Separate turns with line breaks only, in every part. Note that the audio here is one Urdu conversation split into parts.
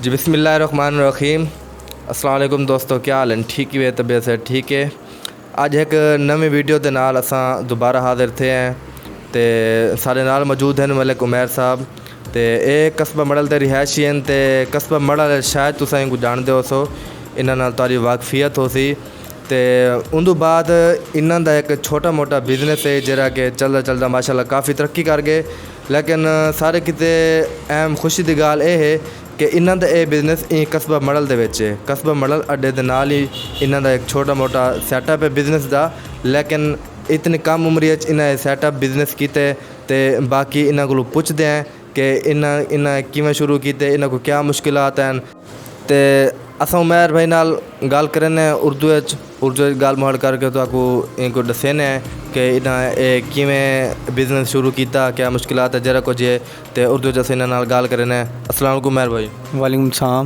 جی بسم اللہ الرحمن الرحیم. السلام علیکم دوستو, کیا حال ہیں؟ ٹھیک ہی ہے, طبیعت سے ٹھیک ہے. اج ایک نویں ویڈیو دے نال اساں دوبارہ حاضر تھے ہیں تے سارے نال موجود ہیں ملک عمیر صاحب تے اے قصبہ مڑل دے رہائشی ہیں تے قصبہ مڑل شاید تساں کو جانتے ہو سو, انہاں نال تاری واقفیت ہو سی تے اندو بعد انہاں دا ایک چھوٹا موٹا بزنس ہے جڑا کہ چلدا ماشاءاللہ کافی ترقی کر گئے. لیکن سارے کتے اہم خوشی دی گال اے ہے کہ انہاں دا اے بزنس قصبہ مڑل دے وچ ہے. قصبہ مڑل اڈے دے نال ہی انہاں دا ایک چھوٹا موٹا سیٹ اپ ہے بزنس دا, لیکن اتنی کم عمری وچ انہاں سیٹ اپ بزنس کیتے تے باقی انہاں کولوں پوچھدے ہیں کہ انہاں کیویں شروع کیتے, انہاں کو کیا مشکلات ہیں تے اساں عمیر بھائی نال گال کرنے اردو گال محل کر کے تو آپ کو دسینے ہیں کہ انہاں کیویں بزنس شروع کیتا, کیا مشکلات ہے جرا کو جے تے اردو جیسے انہاں نال گال کرنے. السلام علیکم عمیر بھائی.
وعلیکم السلام.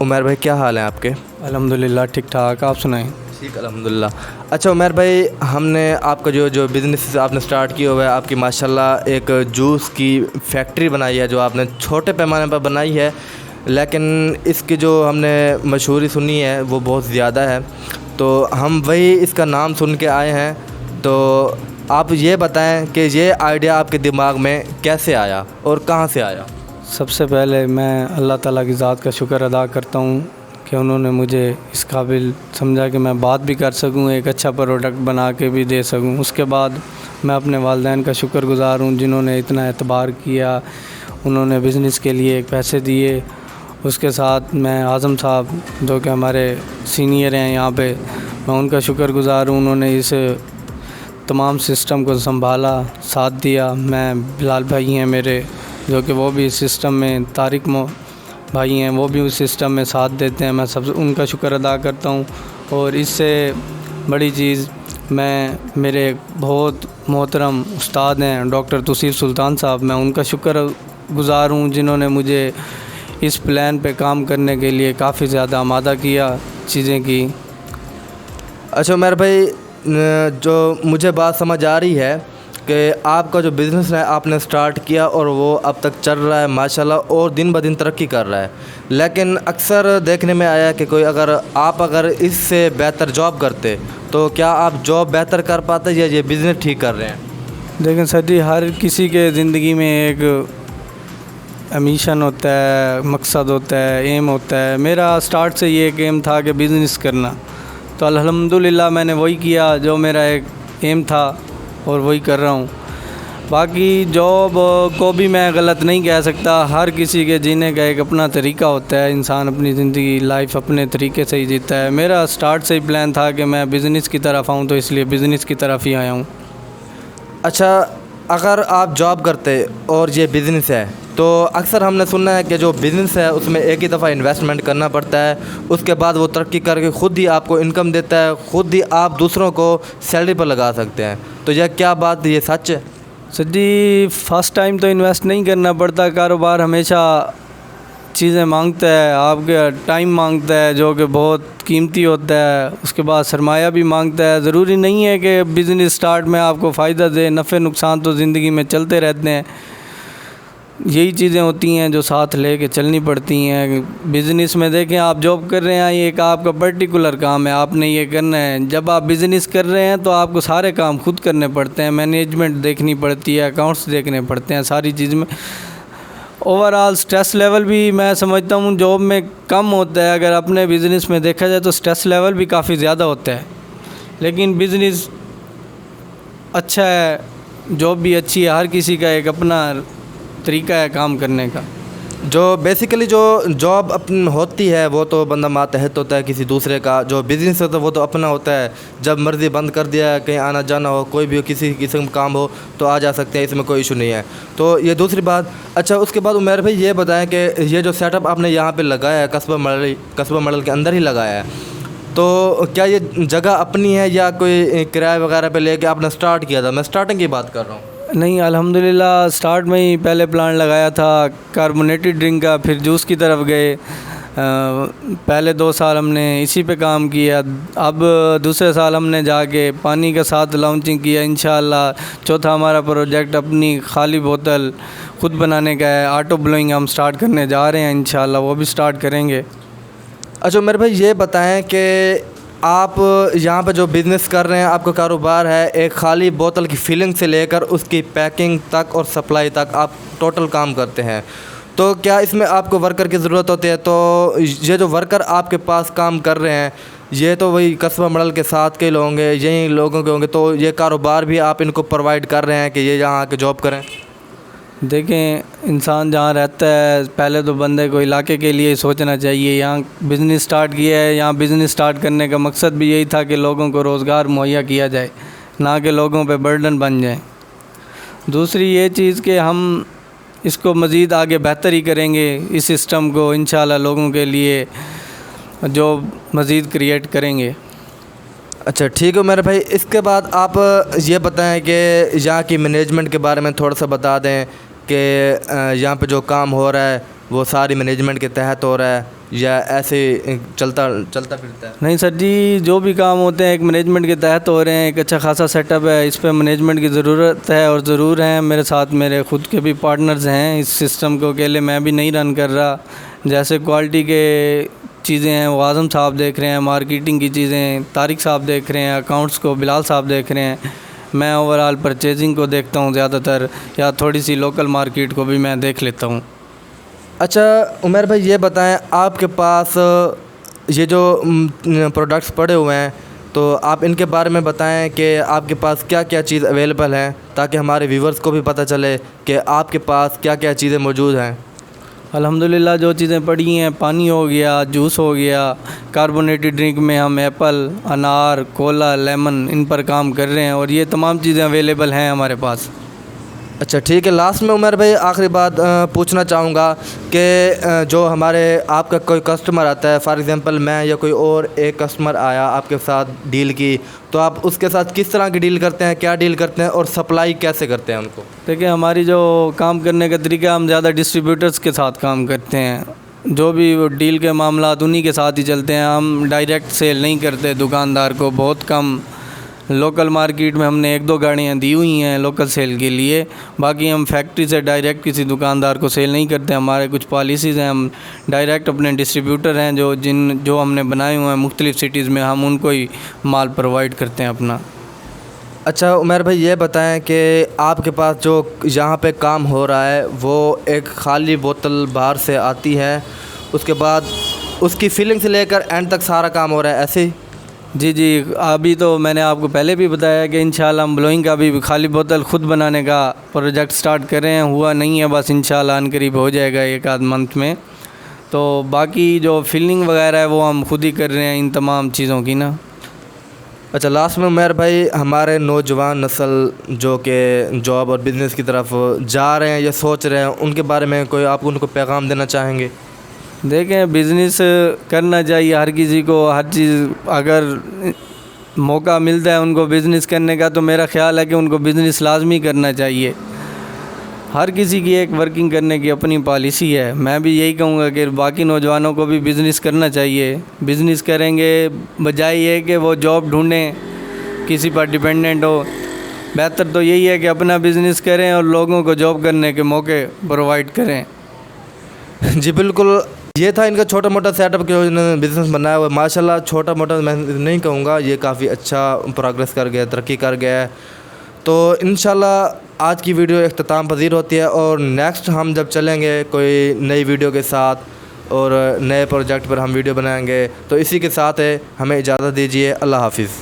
عمیر بھائی کیا حال ہیں آپ کے؟
الحمدللہ ٹھیک ٹھاک, آپ سنائیں؟
ٹھیک الحمدللہ. اچھا عمیر بھائی, ہم نے آپ کا جو بزنس آپ نے سٹارٹ کیا ہوا ہے, آپ کی ماشاءاللہ ایک جوس کی فیکٹری بنائی ہے جو آپ نے چھوٹے پیمانے پر بنائی ہے, لیکن اس کی جو ہم نے مشہوری سنی ہے وہ بہت زیادہ ہے, تو ہم وہی اس کا نام سن کے آئے ہیں. تو آپ یہ بتائیں کہ یہ آئیڈیا آپ کے دماغ میں کیسے آیا اور کہاں سے آیا؟
سب سے پہلے میں اللہ تعالیٰ کی ذات کا شکر ادا کرتا ہوں کہ انہوں نے مجھے اس قابل سمجھا کہ میں بات بھی کر سکوں, ایک اچھا پروڈکٹ بنا کے بھی دے سکوں. اس کے بعد میں اپنے والدین کا شکر گزار ہوں جنہوں نے اتنا اعتبار کیا, انہوں نے بزنس کے لیے ایک پیسے دیے. اس کے ساتھ میں اعظم صاحب جو کہ ہمارے سینئر ہیں یہاں پہ, میں ان کا شکر گزار ہوں, انہوں نے اس تمام سسٹم کو سنبھالا, ساتھ دیا. میں بلال بھائی ہیں میرے جو کہ وہ بھی اس سسٹم میں, طارق بھائی ہیں وہ بھی اس سسٹم میں ساتھ دیتے ہیں, میں ان کا شکر ادا کرتا ہوں. اور اس سے بڑی چیز میں میرے بہت محترم استاد ہیں ڈاکٹر توصیف سلطان صاحب, میں ان کا شکر گزار ہوں جنہوں نے مجھے اس پلان پہ کام کرنے کے لیے کافی زیادہ آمادہ کیا چیزیں کی.
اچھا عمیر بھائی, جو مجھے بات سمجھ آ رہی ہے کہ آپ کا جو بزنس ہے آپ نے سٹارٹ کیا اور وہ اب تک چل رہا ہے ماشاءاللہ اور دن بدن ترقی کر رہا ہے, لیکن اکثر دیکھنے میں آیا کہ اگر اس سے بہتر جاب کرتے تو کیا آپ جاب بہتر کر پاتے یا یہ بزنس ٹھیک کر رہے ہیں؟
دیکھیں سر جی, ہر کسی کے زندگی میں ایک ایمبیشن ہوتا ہے, مقصد ہوتا ہے, ایم ہوتا ہے. میرا سٹارٹ سے یہ ایک ایم تھا کہ بزنس کرنا, تو الحمدللہ میں نے وہی کیا جو میرا ایک ایم تھا اور وہی کر رہا ہوں. باقی جاب کو بھی میں غلط نہیں کہہ سکتا, ہر کسی کے جینے کا ایک اپنا طریقہ ہوتا ہے, انسان اپنی زندگی لائف اپنے طریقے سے ہی جیتا ہے. میرا سٹارٹ سے ہی پلان تھا کہ میں بزنس کی طرف آؤں, تو اس لیے بزنس کی طرف ہی آیا ہوں.
اچھا, اگر آپ جاب کرتے اور یہ بزنس ہے تو اکثر ہم نے سنا ہے کہ جو بزنس ہے اس میں ایک ہی دفعہ انویسٹمنٹ کرنا پڑتا ہے, اس کے بعد وہ ترقی کر کے خود ہی آپ کو انکم دیتا ہے, خود ہی آپ دوسروں کو سیلری پر لگا سکتے ہیں. تو یہ کیا بات, یہ سچ ہے؟
سر جی, فرسٹ ٹائم تو انویسٹ نہیں کرنا پڑتا. کاروبار ہمیشہ چیزیں مانگتا ہے, آپ کا ٹائم مانگتا ہے جو کہ بہت قیمتی ہوتا ہے, اس کے بعد سرمایہ بھی مانگتا ہے. ضروری نہیں ہے کہ بزنس سٹارٹ میں آپ کو فائدہ دے, نفع نقصان تو زندگی میں چلتے رہتے ہیں. یہی چیزیں ہوتی ہیں جو ساتھ لے کے چلنی پڑتی ہیں. بزنس میں دیکھیں, آپ جاب کر رہے ہیں, یہ ایک آپ کا پرٹیکولر کام ہے, آپ نے یہ کرنا ہے. جب آپ بزنس کر رہے ہیں تو آپ کو سارے کام خود کرنے پڑتے ہیں, مینجمنٹ دیکھنی پڑتی ہے, اکاؤنٹس دیکھنے پڑتے ہیں, ساری چیز میں. اوور آل سٹریس لیول بھی میں سمجھتا ہوں جاب میں کم ہوتا ہے. اگر اپنے بزنس میں دیکھا جائے تو سٹریس لیول بھی کافی زیادہ ہوتا ہے, لیکن بزنس اچھا ہے, جاب بھی اچھی ہے. ہر کسی کا ایک اپنا طریقہ ہے کام کرنے کا.
جو بیسیکلی جو جاب ہوتی ہے وہ تو بندہ ماتحت ہوتا ہے کسی دوسرے کا, جو بزنس ہوتا ہے وہ تو اپنا ہوتا ہے. جب مرضی بند کر دیا, کہیں آنا جانا ہو, کوئی بھی کسی قسم کا کام ہو تو آ جا سکتے ہیں, اس میں کوئی ایشو نہیں ہے. تو یہ دوسری بات. اچھا, اس کے بعد عمیر بھائی یہ بتائیں کہ یہ جو سیٹ اپ آپ نے یہاں پہ لگایا ہے قصبہ مڑل کے اندر ہی لگایا ہے, تو کیا یہ جگہ اپنی ہے یا کوئی کرایہ وغیرہ پہ لے کے آپ نے سٹارٹ کیا تھا؟ میں سٹارٹنگ کی بات کر رہا ہوں.
نہیں, الحمدللہ سٹارٹ میں ہی پہلے پلان لگایا تھا کاربونیٹڈ ڈرنک کا, پھر جوس کی طرف گئے. پہلے 2 سال ہم نے اسی پہ کام کیا، اب دوسرے سال ہم نے جا کے پانی کے ساتھ لانچنگ کیا انشاءاللہ۔ چوتھا ہمارا پروجیکٹ اپنی خالی بوتل خود بنانے کا ہے، آٹو بلوئنگ ہم سٹارٹ کرنے جا رہے ہیں انشاءاللہ، وہ بھی سٹارٹ کریں گے۔
اچھا عمیر بھائی یہ بتائیں کہ آپ یہاں پہ جو بزنس کر رہے ہیں، آپ کا کاروبار ہے، ایک خالی بوتل کی فلنگ سے لے کر اس کی پیکنگ تک اور سپلائی تک آپ ٹوٹل کام کرتے ہیں، تو کیا اس میں آپ کو ورکر کی ضرورت ہوتی ہے؟ تو یہ جو ورکر آپ کے پاس کام کر رہے ہیں یہ تو وہی قصبہ مڈل کے ساتھ کے لوگ ہوں گے، یہی لوگوں کے ہوں گے، تو یہ کاروبار بھی آپ ان کو پرووائڈ کر رہے ہیں کہ یہ یہاں آ کے جاب کریں؟
دیکھیں، انسان جہاں رہتا ہے پہلے تو بندے کو علاقے کے لیے سوچنا چاہیے۔ یہاں بزنس سٹارٹ کیا ہے، یہاں بزنس سٹارٹ کرنے کا مقصد بھی یہی تھا کہ لوگوں کو روزگار مہیا کیا جائے، نہ کہ لوگوں پہ برڈن بن جائیں۔ دوسری یہ چیز کہ ہم اس کو مزید آگے بہتر ہی کریں گے، اس سسٹم کو انشاءاللہ لوگوں کے لیے جو مزید کریٹ کریں گے۔
اچھا ٹھیک ہے میرے بھائی، اس کے بعد آپ یہ بتائیں کہ یہاں کی مینجمنٹ کے بارے میں تھوڑا سا بتا دیں کہ یہاں پہ جو کام ہو رہا ہے وہ ساری مینجمنٹ کے تحت ہو رہا ہے یا ایسے چلتا پھرتا ہے؟
نہیں سر جی، جو بھی کام ہوتے ہیں ایک مینجمنٹ کے تحت ہو رہے ہیں، ایک اچھا خاصا سیٹ اپ ہے، اس پہ مینجمنٹ کی ضرورت ہے اور ضرور ہے۔ میرے ساتھ میرے خود کے بھی پارٹنرز ہیں، اس سسٹم کو اکیلے میں بھی نہیں رن کر رہا۔ جیسے کوالٹی کے چیزیں ہیں وہ اعظم صاحب دیکھ رہے ہیں، مارکیٹنگ کی چیزیں طارق صاحب دیکھ رہے ہیں، اکاؤنٹس کو بلال صاحب دیکھ رہے ہیں، میں اوور آل پرچیزنگ کو دیکھتا ہوں زیادہ تر، یا تھوڑی سی لوکل مارکیٹ کو بھی میں دیکھ لیتا ہوں۔
اچھا عمیر بھائی یہ بتائیں، آپ کے پاس یہ جو پروڈکٹس پڑے ہوئے ہیں تو آپ ان کے بارے میں بتائیں کہ آپ کے پاس کیا کیا چیز اویلیبل ہیں، تاکہ ہمارے ویورز کو بھی پتہ چلے کہ آپ کے پاس کیا کیا چیزیں موجود ہیں۔
الحمدللہ جو چیزیں پڑی ہیں، پانی ہو گیا، جوس ہو گیا، کاربونیٹڈ ڈرنک میں ہم ایپل، انار، کولا، لیمن ان پر کام کر رہے ہیں اور یہ تمام چیزیں اویلیبل ہیں ہمارے پاس۔
اچھا ٹھیک ہے، لاسٹ میں عمر بھائی آخری بات پوچھنا چاہوں گا کہ جو ہمارے آپ کا کوئی کسٹمر آتا ہے، فار ایگزامپل میں یا کوئی اور ایک کسٹمر آیا آپ کے ساتھ ڈیل کی، تو آپ اس کے ساتھ کس طرح کی ڈیل کرتے ہیں، کیا ڈیل کرتے ہیں اور سپلائی کیسے کرتے ہیں ان کو؟
دیکھیں، ہماری جو کام کرنے کا طریقہ، ہم زیادہ ڈسٹریبیوٹرز کے ساتھ کام کرتے ہیں، جو بھی ڈیل کے معاملات انہی کے ساتھ ہی چلتے ہیں، ہم ڈائریکٹ سیل نہیں کرتے دکاندار کو، بہت کم۔ لوکل مارکیٹ میں ہم نے 1-2 گاڑیاں دی ہوئی ہیں لوکل سیل کے لیے، باقی ہم فیکٹری سے ڈائریکٹ کسی دکاندار کو سیل نہیں کرتے۔ ہمارے کچھ پالیسیز ہیں، ہم ڈائریکٹ اپنے ڈسٹریبیوٹر ہیں جو ہم نے بنائے ہوئے ہیں مختلف سٹیز میں، ہم ان کو ہی مال پرووائڈ کرتے ہیں اپنا۔
اچھا عمیر بھائی یہ بتائیں کہ آپ کے پاس جو یہاں پہ کام ہو رہا ہے وہ ایک خالی بوتل باہر سے آتی ہے، اس کے بعد اس کی فلنگ سے لے کر اینڈ تک سارا کام ہو رہا ہے ایسے ہی؟
جی، ابھی تو میں نے آپ کو پہلے بھی بتایا کہ انشاءاللہ ہم بلوئنگ کا بھی خالی بوتل خود بنانے کا پروجیکٹ سٹارٹ کر رہے ہیں، ہوا نہیں ہے، بس انشاءاللہ ان قریب ہو جائے گا 1-8 منتھ میں۔ تو باقی جو فلنگ وغیرہ ہے وہ ہم خود ہی کر رہے ہیں ان تمام چیزوں کی نا۔
اچھا لاسٹ میں عمیر بھائی، ہمارے نوجوان نسل جو کہ جاب اور بزنس کی طرف جا رہے ہیں یا سوچ رہے ہیں، ان کے بارے میں کوئی آپ ان کو پیغام دینا چاہیں گے؟
دیکھیں، بزنس کرنا چاہیے ہر کسی کو، ہر چیز اگر موقع ملتا ہے ان کو بزنس کرنے کا تو میرا خیال ہے کہ ان کو بزنس لازمی کرنا چاہیے۔ ہر کسی کی ایک ورکنگ کرنے کی اپنی پالیسی ہے، میں بھی یہی کہوں گا کہ باقی نوجوانوں کو بھی بزنس کرنا چاہیے۔ بزنس کریں گے بجائے یہ کہ وہ جاب ڈھونڈیں، کسی پر ڈیپینڈنٹ ہو، بہتر تو یہی ہے کہ اپنا بزنس کریں اور لوگوں کو جاب کرنے کے موقع پرووائڈ کریں۔
جی بالکل، یہ تھا ان کا چھوٹا موٹا سیٹ اپ کہ انہوں نے بزنس بنایا ہوا ہے۔ ماشاءاللہ چھوٹا موٹا میں نہیں کہوں گا، یہ کافی اچھا پروگریس کر گیا، ترقی کر گیا ہے۔ تو انشاءاللہ آج کی ویڈیو اختتام پذیر ہوتی ہے، اور نیکسٹ ہم جب چلیں گے کوئی نئی ویڈیو کے ساتھ اور نئے پروجیکٹ پر ہم ویڈیو بنائیں گے، تو اسی کے ساتھ ہمیں اجازت دیجیے۔ اللہ حافظ۔